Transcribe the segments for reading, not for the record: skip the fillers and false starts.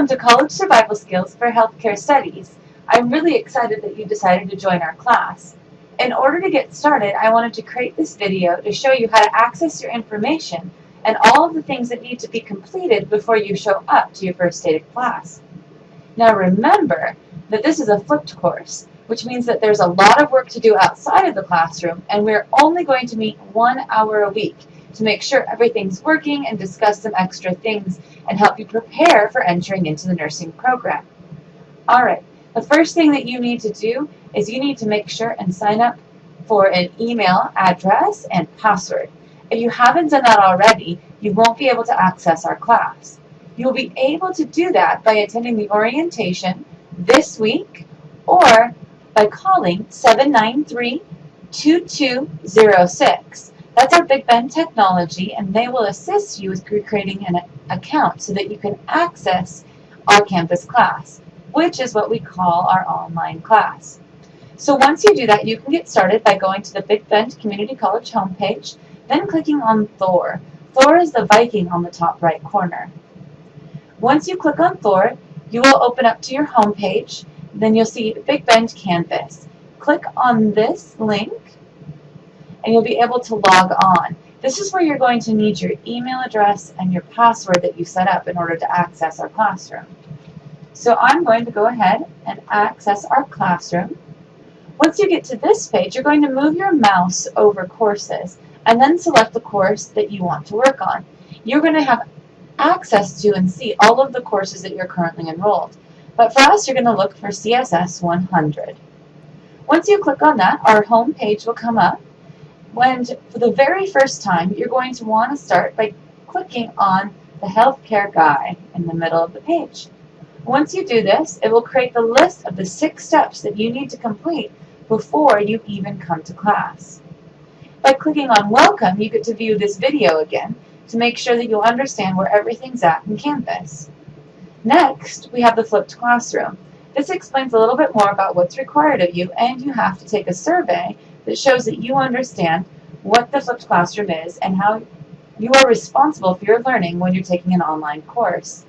Welcome to College Survival Skills for Healthcare Studies. I'm really excited that you decided to join our class. In order to get started, I wanted to create this video to show you how to access your information and all of the things that need to be completed before you show up to your first day of class. Now remember that this is a flipped course, which means that there's a lot of work to do outside of the classroom, and we're only going to meet 1 hour a week to make sure everything's working and discuss some extra things and help you prepare for entering into the nursing program. Alright, the first thing that you need to do is you need to make sure and sign up for an email address and password. If you haven't done that already, you won't be able to access our class. You'll be able to do that by attending the orientation this week or by calling 793-2206. That's our Big Bend technology, and they will assist you with creating an account so that you can access our campus class, which is what we call our online class. So once you do that, you can get started by going to the Big Bend Community College homepage, then clicking on Thor. Thor is the Viking on the top right corner. Once you click on Thor, you will open up to your homepage. Then you'll see Big Bend Campus. Click on this link, and you'll be able to log on. This is where you're going to need your email address and your password that you set up in order to access our classroom. So I'm going to go ahead and access our classroom. Once you get to this page, you're going to move your mouse over courses and then select the course that you want to work on. You're going to have access to and see all of the courses that you're currently enrolled. But for us, you're going to look for CSS 100. Once you click on that, our home page will come up. When, for the very first time, you're going to want to start by clicking on the healthcare guide in the middle of the page. Once you do this, it will create the list of the 6 steps that you need to complete before you even come to class. By clicking on Welcome, you get to view this video again to make sure that you'll understand where everything's at in campus. Next, we have the flipped classroom. This explains a little bit more about what's required of you, and you have to take a survey that shows that you understand what the flipped classroom is and how you are responsible for your learning when you're taking an online course.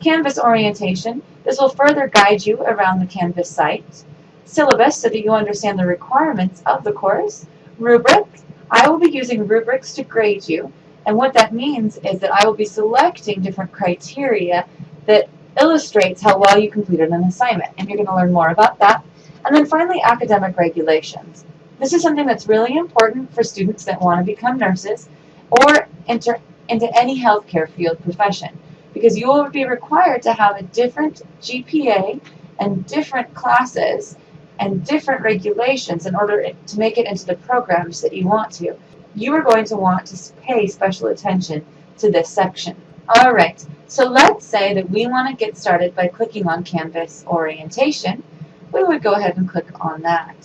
Canvas orientation. This will further guide you around the Canvas site. Syllabus, so that you understand the requirements of the course. Rubric. I will be using rubrics to grade you, and what that means is that I will be selecting different criteria that illustrates how well you completed an assignment, and you're going to learn more about that. And then finally, academic regulations. This is something that's really important for students that want to become nurses or enter into any healthcare field profession, because you will be required to have a different GPA and different classes and different regulations in order to make it into the programs that you want to. You are going to want to pay special attention to this section. Alright, so let's say that we want to get started by clicking on Canvas Orientation. We would go ahead and click on that.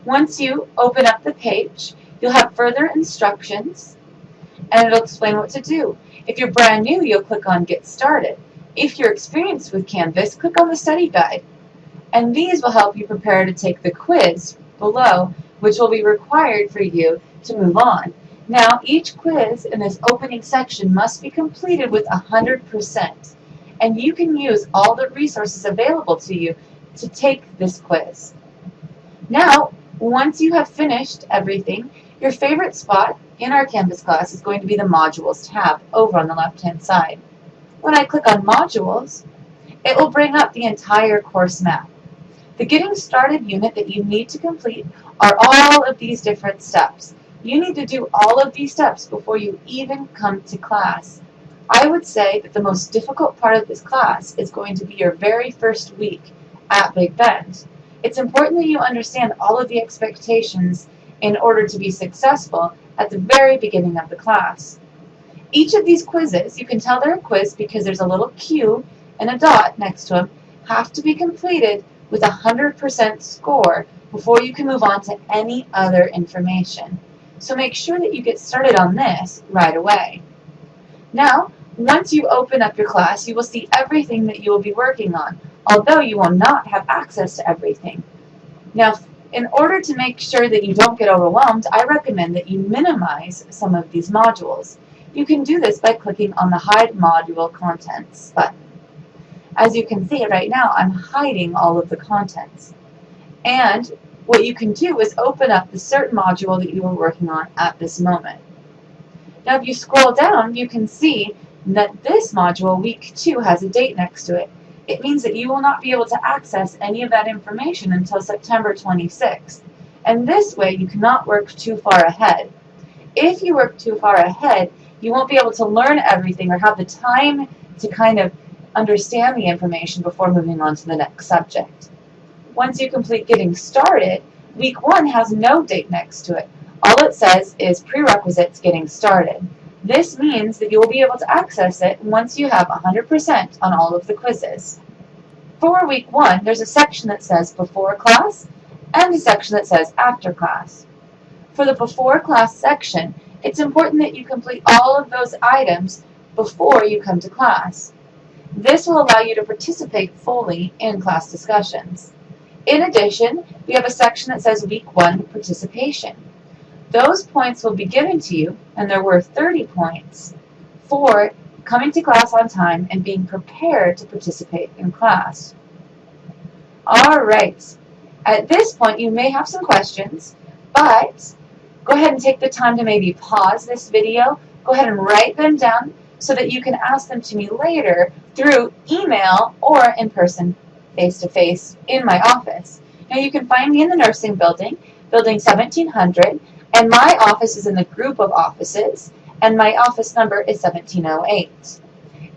Once you open up the page, you'll have further instructions, and it'll explain what to do. If you're brand new, you'll click on Get Started. If you're experienced with Canvas, click on the Study Guide. And these will help you prepare to take the quiz below, which will be required for you to move on. Now, each quiz in this opening section must be completed with 100%. And you can use all the resources available to you to take this quiz. Now, once you have finished everything, your favorite spot in our Canvas class is going to be the Modules tab over on the left-hand side. When I click on Modules, it will bring up the entire course map. The Getting Started unit that you need to complete are all of these different steps. You need to do all of these steps before you even come to class. I would say that the most difficult part of this class is going to be your very first week at Big Bend. It's important that you understand all of the expectations in order to be successful at the very beginning of the class. Each of these quizzes, you can tell they're a quiz because there's a little Q and a dot next to them, have to be completed with 100% score before you can move on to any other information. So make sure that you get started on this right away. Now, once you open up your class, you will see everything that you will be working on, although you will not have access to everything. Now, in order to make sure that you don't get overwhelmed, I recommend that you minimize some of these modules. You can do this by clicking on the Hide Module Contents button. As you can see right now, I'm hiding all of the contents. And what you can do is open up the CERT module that you are working on at this moment. Now if you scroll down, you can see that this module, week 2, has a date next to it. It means that you will not be able to access any of that information until September 26th. And this way you cannot work too far ahead. If you work too far ahead, you won't be able to learn everything or have the time to kind of understand the information before moving on to the next subject. Once you complete getting started, week 1 has no date next to it. All it says is prerequisites getting started. This means that you will be able to access it once you have 100% on all of the quizzes. For week 1, there's a section that says before class and a section that says after class. For the before class section, it's important that you complete all of those items before you come to class. This will allow you to participate fully in class discussions. In addition, we have a section that says week 1 participation. Those points will be given to you, and they're worth 30 points, for coming to class on time and being prepared to participate in class. Alright, at this point you may have some questions, but go ahead and take the time to maybe pause this video, go ahead and write them down so that you can ask them to me later through email or in person, face-to-face, in my office. Now you can find me in the nursing building, building 1700, and my office is in the group of offices, and my office number is 1708.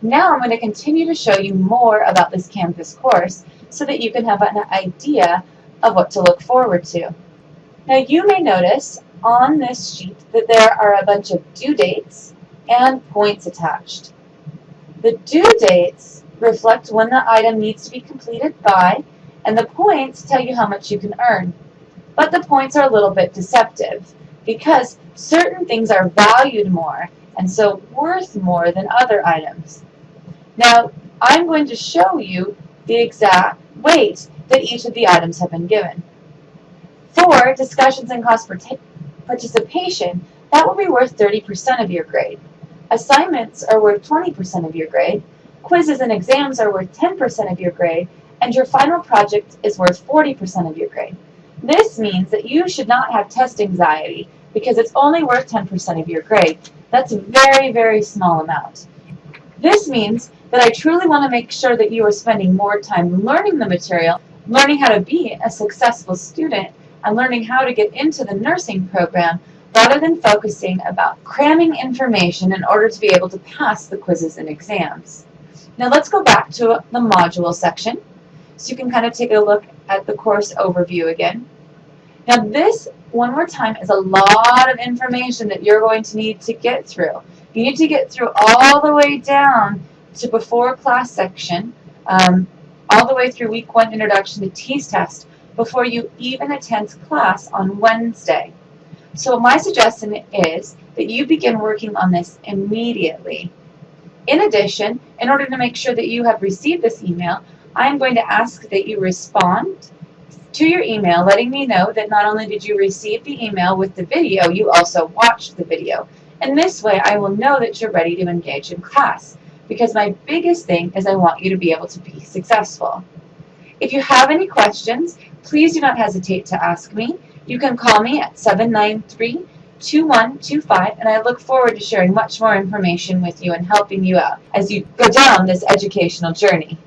Now I'm going to continue to show you more about this Canvas course so that you can have an idea of what to look forward to. Now you may notice on this sheet that there are a bunch of due dates and points attached. The due dates reflect when the item needs to be completed by, and the points tell you how much you can earn. But the points are a little bit deceptive because certain things are valued more and so worth more than other items. Now, I'm going to show you the exact weight that each of the items have been given. For discussions and class participation, that will be worth 30% of your grade. Assignments are worth 20% of your grade. Quizzes and exams are worth 10% of your grade, and your final project is worth 40% of your grade. This means that you should not have test anxiety because it's only worth 10% of your grade. That's a very, very small amount. This means that I truly want to make sure that you are spending more time learning the material, learning how to be a successful student, and learning how to get into the nursing program rather than focusing about cramming information in order to be able to pass the quizzes and exams. Now let's go back to the module section so you can kind of take a look at the course overview again. Now this, one more time, is a lot of information that you're going to need to get through. You need to get through all the way down to before class section, all the way through week 1 introduction to TEAS test before you even attend class on Wednesday. So my suggestion is that you begin working on this immediately. In addition, in order to make sure that you have received this email, I'm going to ask that you respond to your email letting me know that not only did you receive the email with the video, you also watched the video. And this way I will know that you're ready to engage in class, because my biggest thing is I want you to be able to be successful. If you have any questions, please do not hesitate to ask me. You can call me at 793-2125, and I look forward to sharing much more information with you and helping you out as you go down this educational journey.